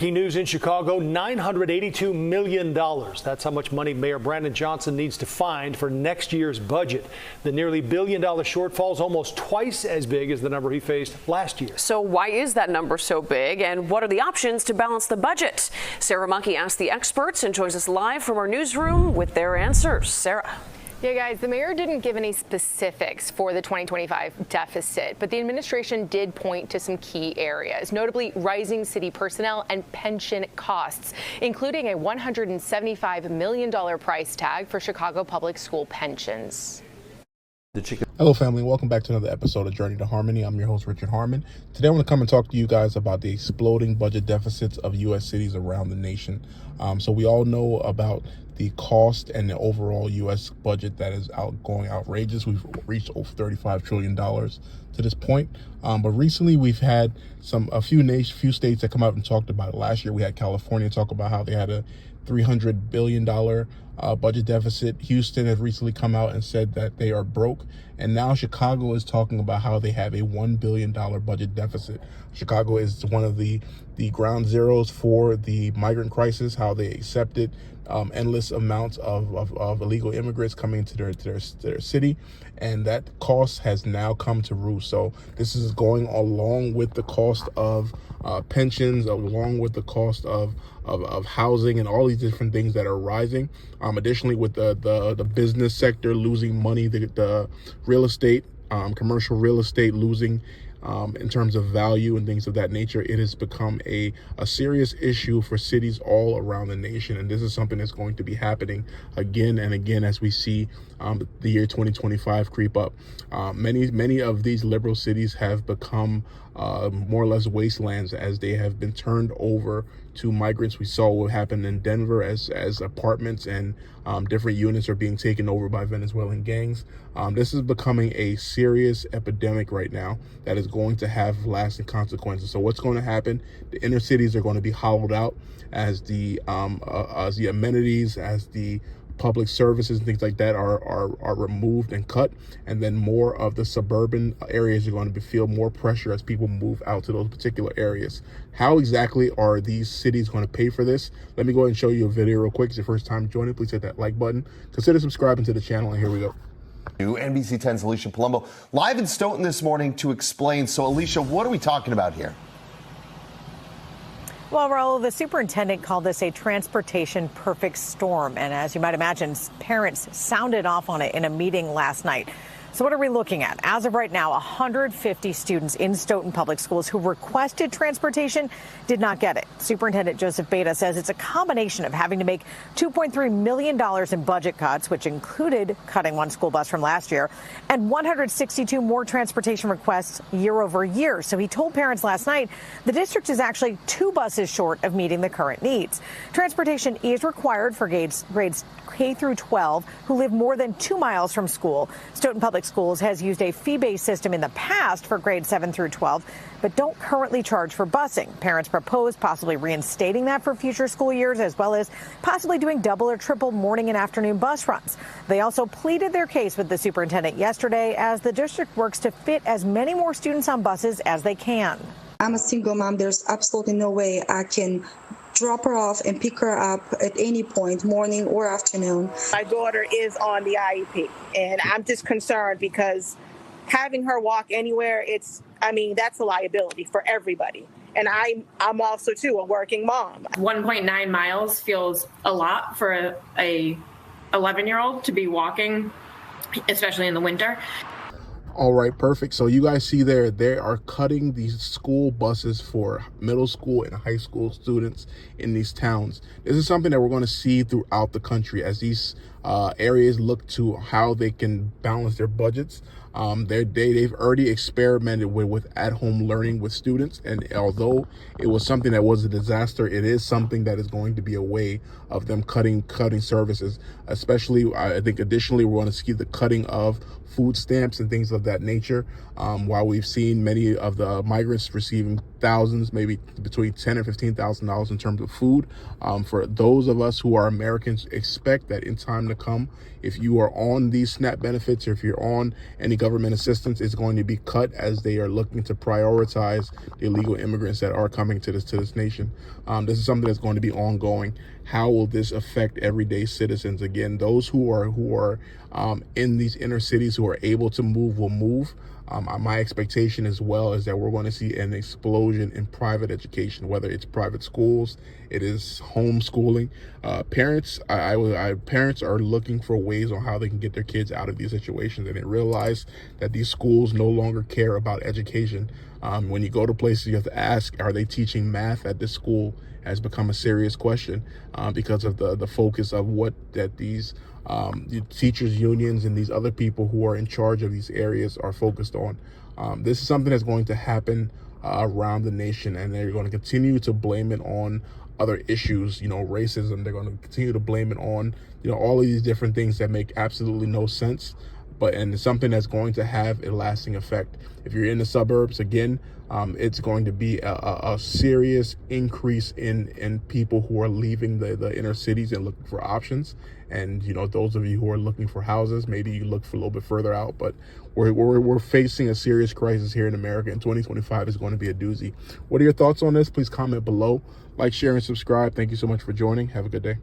Key news in Chicago, $982 million. That's how much money Mayor Brandon Johnson needs to find for next year's budget. The nearly $1 billion shortfall is almost twice as big as the number he faced last year. So why is that number so big, and what are the options to balance the budget? Sarah Monkey asked the experts and joins us live from our newsroom with their answers. Sarah. Yeah, guys, the mayor didn't give any specifics for the 2025 deficit, but the administration did point to some key areas, notably rising city personnel and pension costs, including a $175 million price tag for Chicago public school pensions. Hello, family. Welcome back to another episode of Journey to Harmony. I'm your host, Richard Harmon. Today, I want to come and talk to you guys about the exploding budget deficits of U.S. cities around the nation. So we all know about the cost and the overall U.S. budget that is going outrageous. We've reached over $35 trillion to this point. But recently, we've had a few states that come out and talked about it. Last year, we had California talk about how they had a $300 billion budget deficit. Houston has recently come out and said that they are broke. And now Chicago is talking about how they have a $1 billion budget deficit. Chicago is one of the ground zeros for the migrant crisis, how they accepted endless amounts of illegal immigrants coming into their city. And that cost has now come to roost. So this is going along with the cost of pensions, along with the cost of housing and all these different things that are rising. Additionally, with the business sector losing money, the real estate, commercial real estate losing in terms of value and things of that nature, it has become a serious issue for cities all around the nation. And this is something that's going to be happening again and again as we see the year 2025 creep up. Many of these liberal cities have become more or less wastelands as they have been turned over to migrants. We saw what happened in Denver as apartments and different units are being taken over by Venezuelan gangs. This is becoming a serious epidemic right now that is going to have lasting consequences. So what's going to happen? The inner cities are going to be hollowed out as the amenities, as the public services and things like that are removed and cut, and then more of the suburban areas are going to feel more pressure as people move out to those particular areas. How exactly are these cities going to pay for this? Let me go ahead and show you a video real quick. It's your first time joining, please hit that like button, consider subscribing to the channel, and here we go. NBC 10's Alicia Palumbo live in Stoughton this morning to explain. So Alicia, what are we talking about here? Well, Raul, the superintendent called this a transportation perfect storm. And as you might imagine, parents sounded off on it in a meeting last night. So what are we looking at? As of right now, 150 students in Stoughton Public Schools who requested transportation did not get it. Superintendent Joseph Beta says it's a combination of having to make $2.3 million in budget cuts, which included cutting one school bus from last year, and 162 more transportation requests year over year. So he told parents last night the district is actually 2 buses short of meeting the current needs. Transportation is required for grades K through 12 who live more than 2 miles from school. Stoughton Public Schools has used a fee-based system in the past for grades 7 through 12, but don't currently charge for busing. Parents propose possibly reinstating that for future school years, as well as possibly doing double or triple morning and afternoon bus runs. They also pleaded their case with the superintendent yesterday as the district works to fit as many more students on buses as they can. I'm a single mom. There's absolutely no way I can drop her off and pick her up at any point, morning or afternoon. My daughter is on the IEP, and I'm just concerned because having her walk anywhere, that's a liability for everybody. And I'm also, too, a working mom. 1.9 miles feels a lot for a 11-year-old to be walking, especially in the winter. All right, perfect. So you guys see there, they are cutting these school buses for middle school and high school students in these towns. This is something that we're going to see throughout the country as these areas look to how they can balance their budgets. They've already experimented with at-home learning with students, and although it was something that was a disaster, it is something that is going to be a way of them cutting services. Especially, I think additionally, we're going to see the cutting of food stamps and things of that nature. While we've seen many of the migrants receiving thousands, maybe between $10,000 and $15,000 in terms of food. For those of us who are Americans, expect that in time to come, if you are on these SNAP benefits or if you're on any government assistance, it's going to be cut as they are looking to prioritize the illegal immigrants that are coming to this nation. This is something that's going to be ongoing. How will this affect everyday citizens? Again, those who are in these inner cities who are able to move will move. My expectation as well is that we're going to see an explosion in private education, whether it's private schools, it is homeschooling. Parents are looking for ways on how they can get their kids out of these situations, and they realize that these schools no longer care about education. When you go to places, you have to ask, are they teaching math at this school? Has become a serious question because of the focus of what that these the teachers unions and these other people who are in charge of these areas are focused on. This is something that's going to happen around the nation, and they're going to continue to blame it on other issues, racism. They're going to continue to blame it on, all of these different things that make absolutely no sense. And it's something that's going to have a lasting effect. If you're in the suburbs, again, it's going to be a serious increase in people who are leaving the inner cities and looking for options. And, those of you who are looking for houses, maybe you look for a little bit further out, but we're facing a serious crisis here in America, and 2025 is going to be a doozy. What are your thoughts on this? Please comment below. Like, share, and subscribe. Thank you so much for joining. Have a good day.